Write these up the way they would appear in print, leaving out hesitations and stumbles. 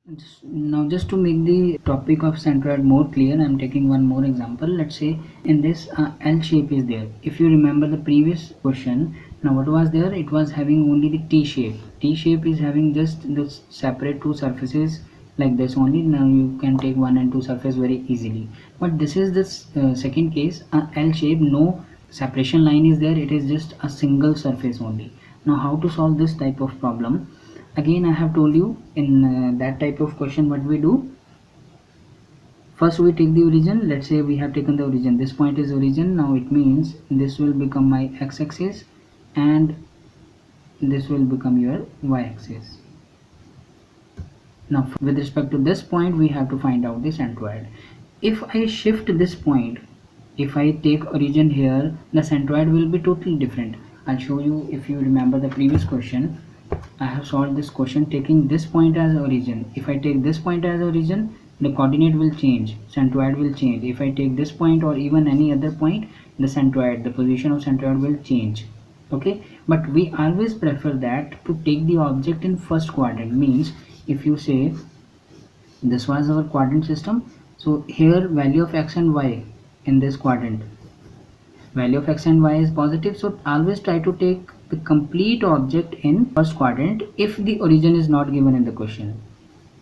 Just to make the topic of centroid more clear, I'm taking one more example. Let's say in this L shape is there. If you remember the previous question, now what was there? It was having only the T shape. T shape is having just the separate two surfaces like this only. Now you can take one and two surface very easily. But this is this second case, L shape, no separation line is there. It is just a single surface only. Now how to solve this type of problem? Again, I have told you in that type of question what we do. First we take the origin. Let's say we have taken the origin, this point is origin. Now it means this will become my x-axis and this will become your y-axis. Now with respect to this point we have to find out the centroid. If I shift this point, if I take origin here, the centroid will be totally different. I'll show you. If you remember the previous question, I have solved this question taking this point as origin. If I take this point as origin, the coordinate will change, centroid will change. If I take this point or even any other point, the centroid, the position of centroid will change. Okay, but we always prefer that to take the object in first quadrant. Means if you say this was our quadrant system, so here value of x and y in this quadrant, value of x and y is positive, so always try to take the complete object in first quadrant if the origin is not given in the question.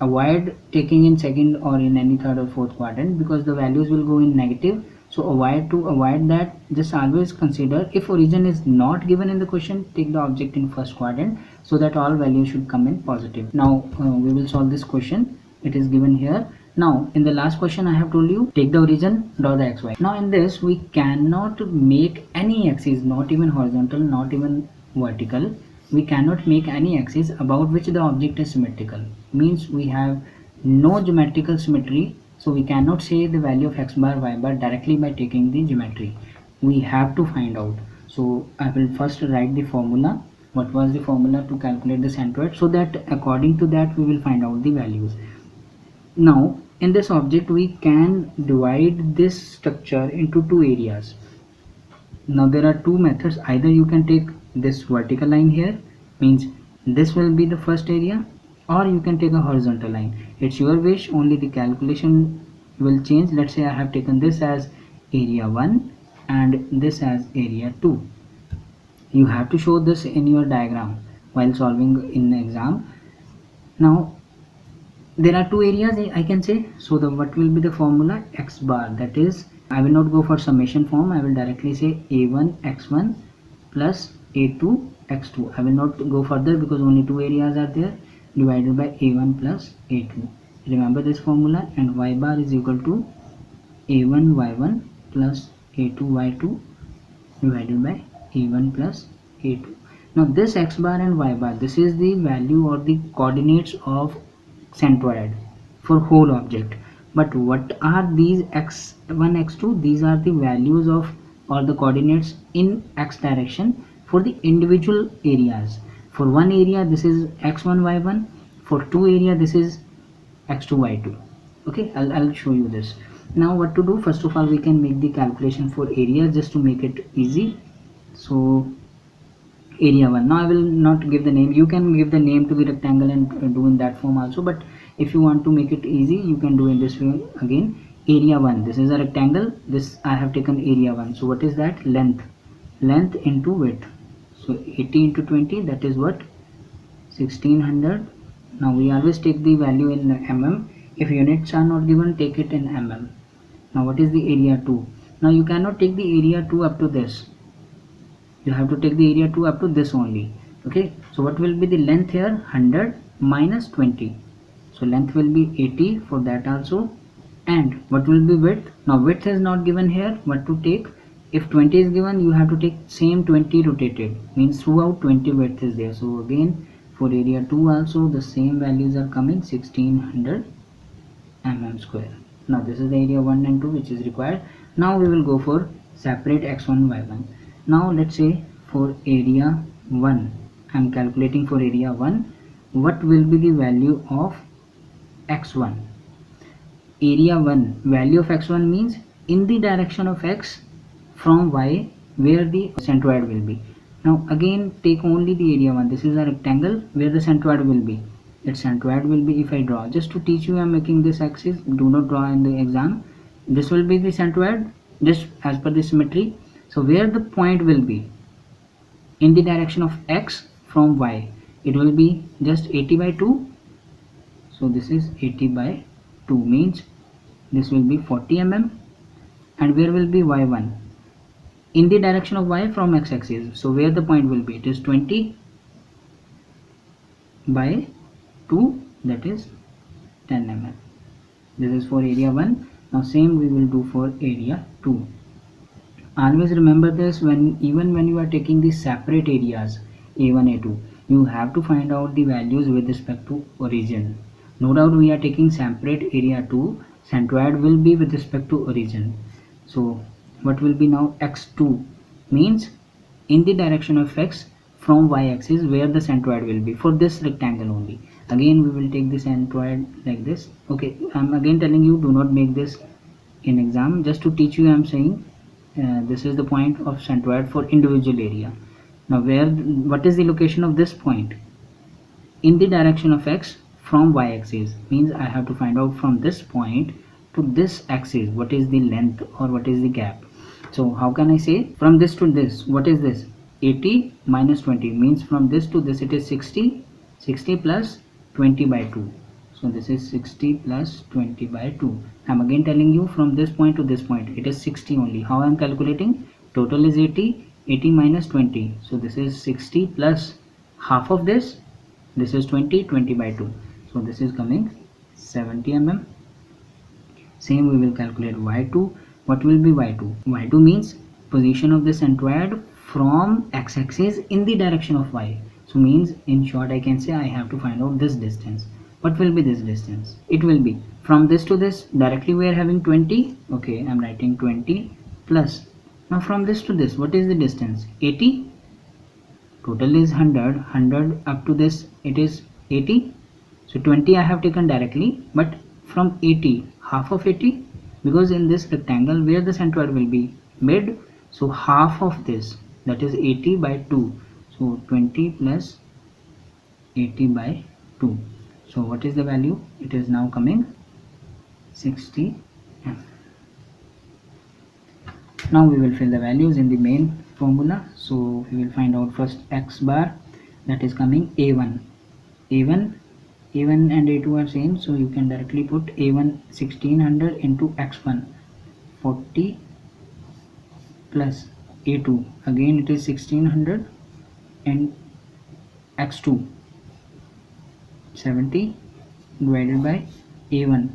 Avoid taking in second or in any third or fourth quadrant because the values will go in negative. So avoid that. Just always consider if origin is not given in the question, take the object in first quadrant so that all values should come in positive. Now we will solve this question. It is given here. Now in the last question I have told you take the origin, draw the xy. Now in this we cannot make any axis, not even horizontal, not even vertical. We cannot make any axis about which the object is symmetrical. Means we have no geometrical symmetry, so we cannot say the value of x bar y bar directly by taking the geometry. We have to find out. So I will first write the formula. What was the formula to calculate the centroid, so that according to that we will find out the values. Now in this object we can divide this structure into two areas. Now there are two methods. Either you can take this vertical line here, means this will be the first area, or you can take a horizontal line. It's your wish, only the calculation will change. Let's say I have taken this as area 1 and this as area 2. You have to show this in your diagram while solving in the exam. Now there are two areas I can say. So the what will be the formula? X bar, that is, I will not go for summation form. I will directly say a1 x1 plus a2 x2. I will not go further because only two areas are there, divided by a1 plus a2. Remember this formula. And y bar is equal to a1 y1 plus a2 y2 divided by a1 plus a2. Now this x bar and y bar, this is the value or the coordinates of centroid for whole object. But what are these x1 x2? These are the values of or the coordinates in x direction for the individual areas. For one area this is x1 y1, for two area this is x2 y2. Okay, I'll show you this. Now what to do? First of all we can make the calculation for area just to make it easy. So area 1, now I will not give the name. You can give the name to the rectangle and do in that form also, but if you want to make it easy you can do in this way. Again, area 1, this is a rectangle, this I have taken area 1. So what is that? Length into width. So 80 into 20, that is what? 1600. Now we always take the value in mm. If units are not given, take it in mm. Now what is the area 2? Now you cannot take the area 2 up to this, you have to take the area 2 up to this only. Okay, so what will be the length here? 100 minus 20, so length will be 80 for that also. And what will be width? Now width is not given here, what to take? If 20 is given, you have to take same 20 rotated, means throughout 20 width is there. So again for area 2 also the same values are coming, 1600 mm square. Now this is the area 1 and 2 which is required. Now we will go for separate x1 y1. Now let's say for area 1, I am calculating for area 1, what will be the value of x1? Area 1, value of x1 means in the direction of x from y where the centroid will be. Now again take only the area 1, this is a rectangle where the centroid will be. its centroid will be, if I draw, just to teach you I'm making this axis, do not draw in the exam, this will be the centroid just as per the symmetry. So where the point will be in the direction of x from y, it will be just 80 by 2. So this is 80 by 2 means this will be 40 mm. And where will be y1 in the direction of y from x-axis, so where the point will be, it is 20 by 2, that is 10 mm. This is for area 1. Now same we will do for area 2. Always remember this, even when you are taking the separate areas a1 a2, you have to find out the values with respect to origin. No doubt we are taking separate area 2, centroid will be with respect to origin. So what will be now, x2 means in the direction of x from y-axis where the centroid will be for this rectangle only. Again we will take the centroid like this. Okay, I'm again telling you, do not make this in exam, just to teach you I'm saying. This is the point of centroid for individual area. Now what is the location of this point in the direction of x from y-axis, means I have to find out from this point to this axis what is the length or what is the gap. So how can I say from this to this, what is this, 80 minus 20 means from this to this it is 60, 60 plus 20 by 2. So this is 60 plus 20 by 2. I'm again telling you from this point to this point it is 60 only. How I'm calculating, total is 80, 80 minus 20, so this is 60 plus half of this is 20, 20 by 2, so this is coming 70 mm. Same we will calculate y2. What will be y2? Y2 means position of the centroid from x-axis in the direction of y. So means in short I can say I have to find out this distance. What will be this distance? It will be from this to this, directly we are having 20. Okay, I'm writing 20 plus, now from this to this what is the distance, 80. Total is 100, 100 up to this it is 80. So 20 I have taken directly, but from 80, half of 80, because in this rectangle where the centroid will be mid, so half of this, that is 80 by 2. So 20 plus 80 by 2. So what is the value? It is now coming 60 mm. Now we will fill the values in the main formula. So we will find out first x bar, that is coming a1. a1 and a2 are same, so you can directly put a1 1600 into x1 40 plus a2, again it is 1600, and x2 70 divided by a1,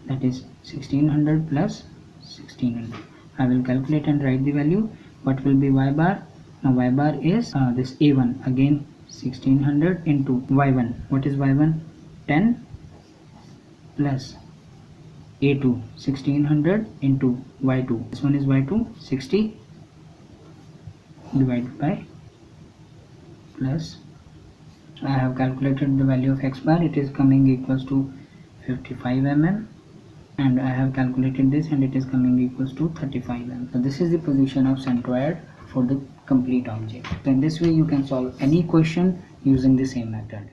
that is 1600 plus 1600. I will calculate and write the value. What will be y bar? Now y bar is this a1, again 1600 into y1. What is y1? 10 plus a2 1600 into y2. This one is y2 60 divided by plus. I have calculated the value of x bar. It is coming equals to 55 mm, and I have calculated this and it is coming equals to 35 mm. So this is the position of centroid for the complete object. So in this way you can solve any question using the same method.